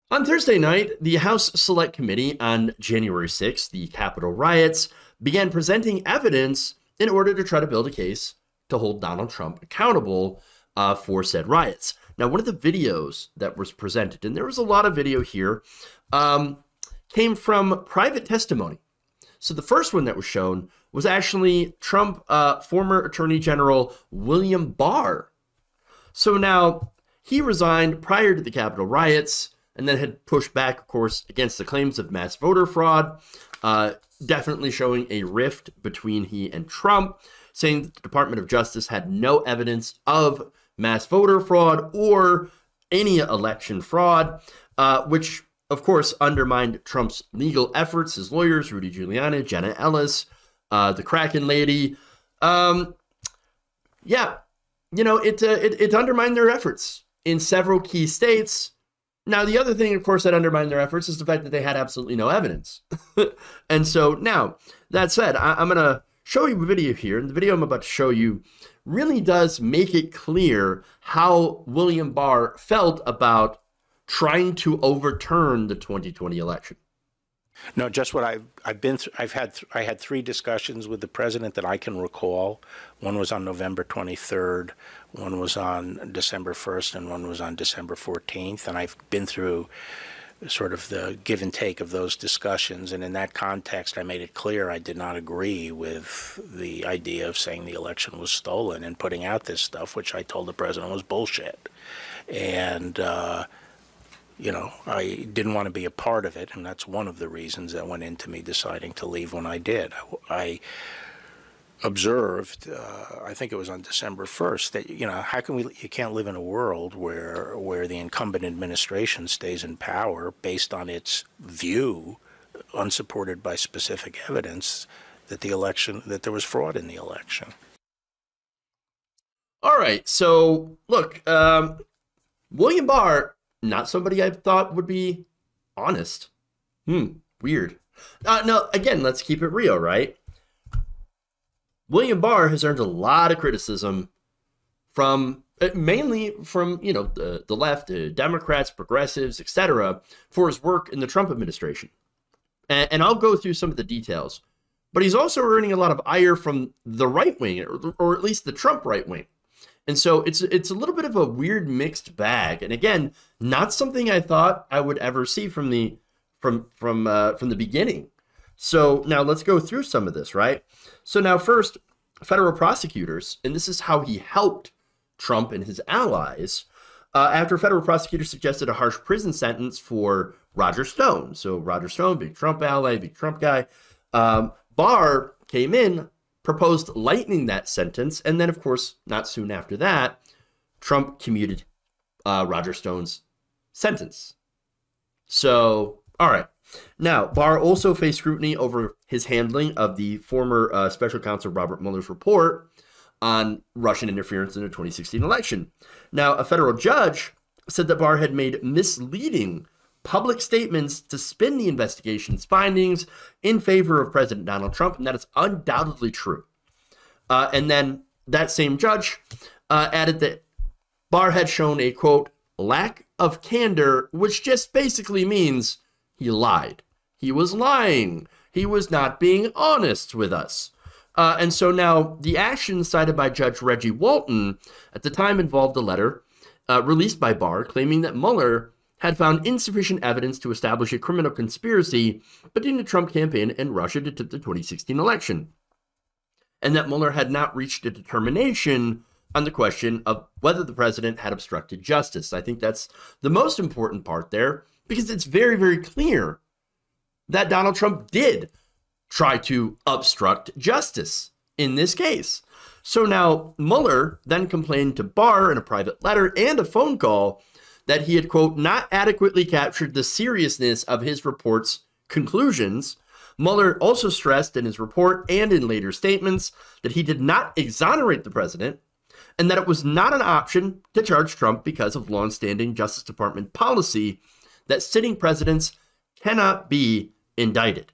On Thursday night, the House Select Committee on January 6th, the Capitol riots, began presenting evidence in order to try to build a case to hold Donald Trump accountable for said riots. Now, one of the videos that was presented, and there was a lot of video here, came from private testimony. So the first one that was shown was actually Trump, former Attorney General William Barr. So now he resigned prior to the Capitol riots and then had pushed back, of course, against the claims of mass voter fraud, definitely showing a rift between he and Trump, saying that the Department of Justice had no evidence of mass voter fraud or any election fraud, which, of course, undermined Trump's legal efforts. His lawyers, Rudy Giuliani, Jenna Ellis, the Kraken lady. Yeah, you know, it undermined their efforts in several key states. Now, the other thing, of course, that undermined their efforts is the fact that they had absolutely no evidence. And so now, that said, I'm going to show you a video here. And the video I'm about to show you really does make it clear how William Barr felt about trying to overturn the 2020 election. No, just what I've been through. I had three discussions with the president that I can recall. One was on November 23rd, one was on December 1st, and one was on December 14th. And I've been through sort of the give and take of those discussions. And in that context, I made it clear I did not agree with the idea of saying the election was stolen and putting out this stuff, which I told the president was bullshit. And you know, I didn't want to be a part of it, and that's one of the reasons that went into me deciding to leave when I did. I observed, I think it was on December 1st, that, you know, how can you can't live in a world where the incumbent administration stays in power based on its view, unsupported by specific evidence, that there was fraud in the election. All right, so look, William Barr, not somebody I thought would be honest. Weird. No, again, let's keep it real, right? William Barr has earned a lot of criticism from, mainly from, you know, the left, Democrats, progressives, etc., for his work in the Trump administration. And I'll go through some of the details. But he's also earning a lot of ire from the right wing, or at least the Trump right wing. And so it's a little bit of a weird mixed bag. And again, not something I thought I would ever see from the beginning. So now let's go through some of this, right? So now first, federal prosecutors, and this is how he helped Trump and his allies, after federal prosecutors suggested a harsh prison sentence for Roger Stone. So Roger Stone, big Trump ally, big Trump guy. Barr came in, proposed lightening that sentence, and then, of course, not soon after that, Trump commuted Roger Stone's sentence. So, all right. Now, Barr also faced scrutiny over his handling of the former special counsel Robert Mueller's report on Russian interference in the 2016 election. Now, a federal judge said that Barr had made misleading public statements to spin the investigation's findings in favor of President Donald Trump, and that is undoubtedly true. And then that same judge added that Barr had shown a, quote, lack of candor, which just basically means he lied. He was lying. He was not being honest with us. And so now the actions cited by Judge Reggie Walton at the time involved a letter released by Barr claiming that Mueller had found insufficient evidence to establish a criminal conspiracy between the Trump campaign and Russia to tip the 2016 election, and that Mueller had not reached a determination on the question of whether the president had obstructed justice. I think that's the most important part there, because it's very, very clear that Donald Trump did try to obstruct justice in this case. So now Mueller then complained to Barr in a private letter and a phone call that he had, quote, not adequately captured the seriousness of his report's conclusions. Mueller also stressed in his report and in later statements that he did not exonerate the president and that it was not an option to charge Trump because of longstanding Justice Department policy that sitting presidents cannot be indicted.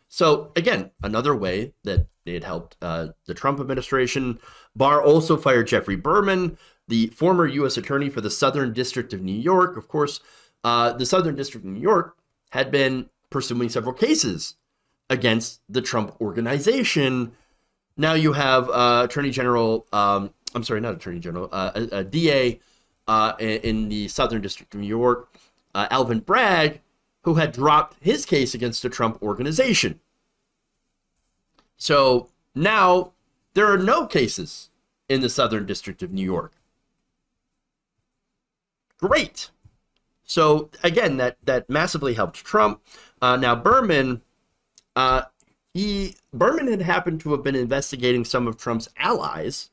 So again, another way that they had helped the Trump administration. Barr also fired Jeffrey Berman, the former U.S. attorney for the Southern District of New York. Of course, the Southern District of New York had been pursuing several cases against the Trump organization. Now you have Attorney General, I'm sorry, not Attorney General, a DA in the Southern District of New York, Alvin Bragg, who had dropped his case against the Trump organization. So now there are no cases in the Southern District of New York. Great. So again, that massively helped Trump. Now Berman, Berman had happened to have been investigating some of Trump's allies,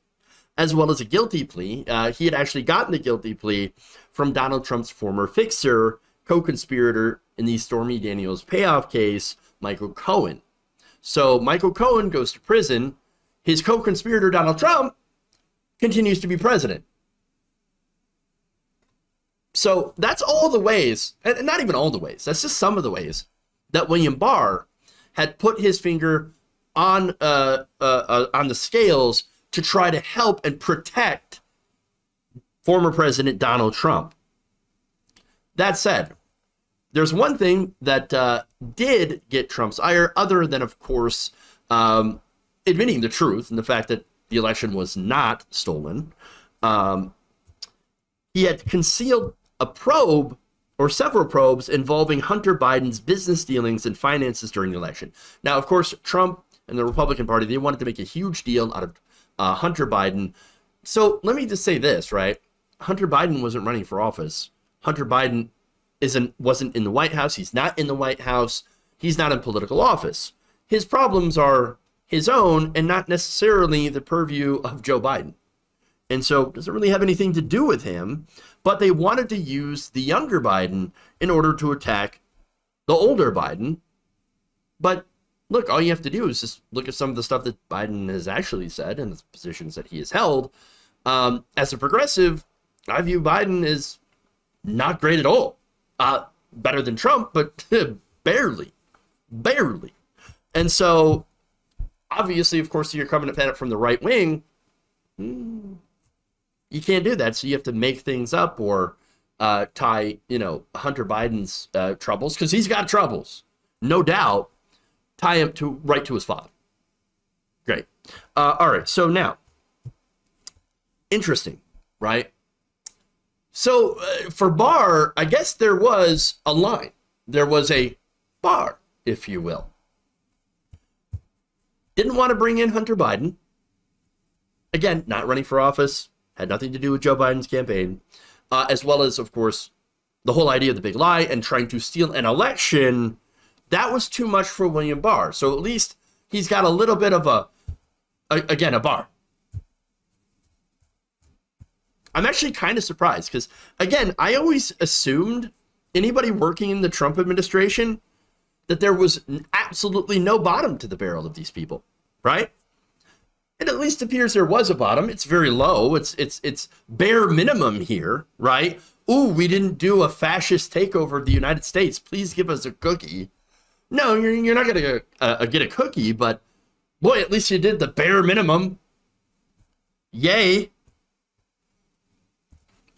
as well as a guilty plea. He had actually gotten the guilty plea from Donald Trump's former fixer, co-conspirator in the Stormy Daniels payoff case, Michael Cohen. So Michael Cohen goes to prison. His co-conspirator, Donald Trump, continues to be president. So that's all the ways, and not even all the ways, that's just some of the ways that William Barr had put his finger on the scales to try to help and protect former President Donald Trump. That said, there's one thing that did get Trump's ire, other than, of course, admitting the truth and the fact that the election was not stolen. He had concealed a probe or several probes involving Hunter Biden's business dealings and finances during the election. Now, of course, Trump and the Republican Party, they wanted to make a huge deal out of Hunter Biden. So let me just say this, right? Hunter Biden wasn't running for office. Hunter Biden wasn't in the White House. He's not in the White House. He's not in political office. His problems are his own and not necessarily the purview of Joe Biden. And so it doesn't really have anything to do with him, but they wanted to use the younger Biden in order to attack the older Biden. But look, all you have to do is just look at some of the stuff that Biden has actually said and the positions that he has held. As a progressive, I view Biden as not great at all. Better than Trump, but barely. And so, obviously, of course, you're coming at it from the right wing. You can't do that, so you have to make things up or tie, Hunter Biden's troubles, because he's got troubles, no doubt, tie him right to his father. Great. All right, so now, interesting, right? So for Barr, I guess there was a line. There was a bar, if you will. Didn't want to bring in Hunter Biden. Again, not running for office, had nothing to do with Joe Biden's campaign, as well as, of course, the whole idea of the big lie and trying to steal an election. That was too much for William Barr. So at least he's got a little bit of a bar. I'm actually kind of surprised because, again, I always assumed anybody working in the Trump administration that there was absolutely no bottom to the barrel of these people, right? It at least appears there was a bottom. It's very low. It's bare minimum here, right? Ooh, we didn't do a fascist takeover of the United States. Please give us a cookie. No, you're not going to get a cookie, but boy, at least you did the bare minimum. Yay.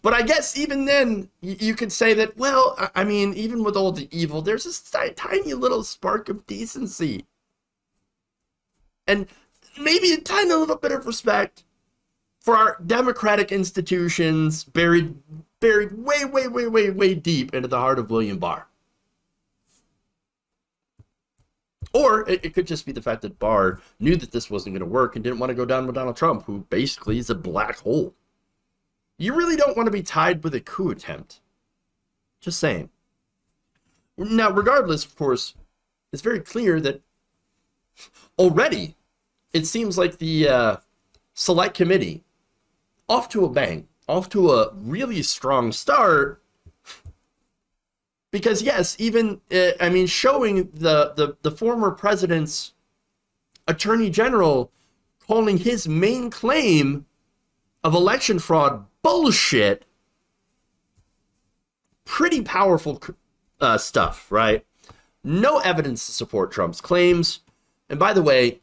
But I guess even then, you could say that, well, I mean, even with all the evil, there's a tiny little spark of decency. And maybe a tiny little bit of respect for our democratic institutions buried way deep into the heart of William Barr. Or it could just be the fact that Barr knew that this wasn't going to work and didn't want to go down with Donald Trump, who basically is a black hole. You really don't want to be tied with a coup attempt. Just saying. Now, regardless, of course, it's very clear that already it seems like the select committee, off to a bang, off to a really strong start. Because yes, even, I mean, showing the former president's attorney general calling his main claim of election fraud bullshit, pretty powerful stuff, right? No evidence to support Trump's claims. And by the way,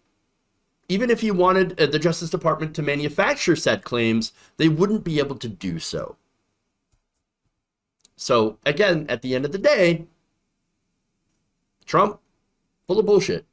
even if he wanted the Justice Department to manufacture said claims, they wouldn't be able to do so. So again, at the end of the day, Trump, full of bullshit.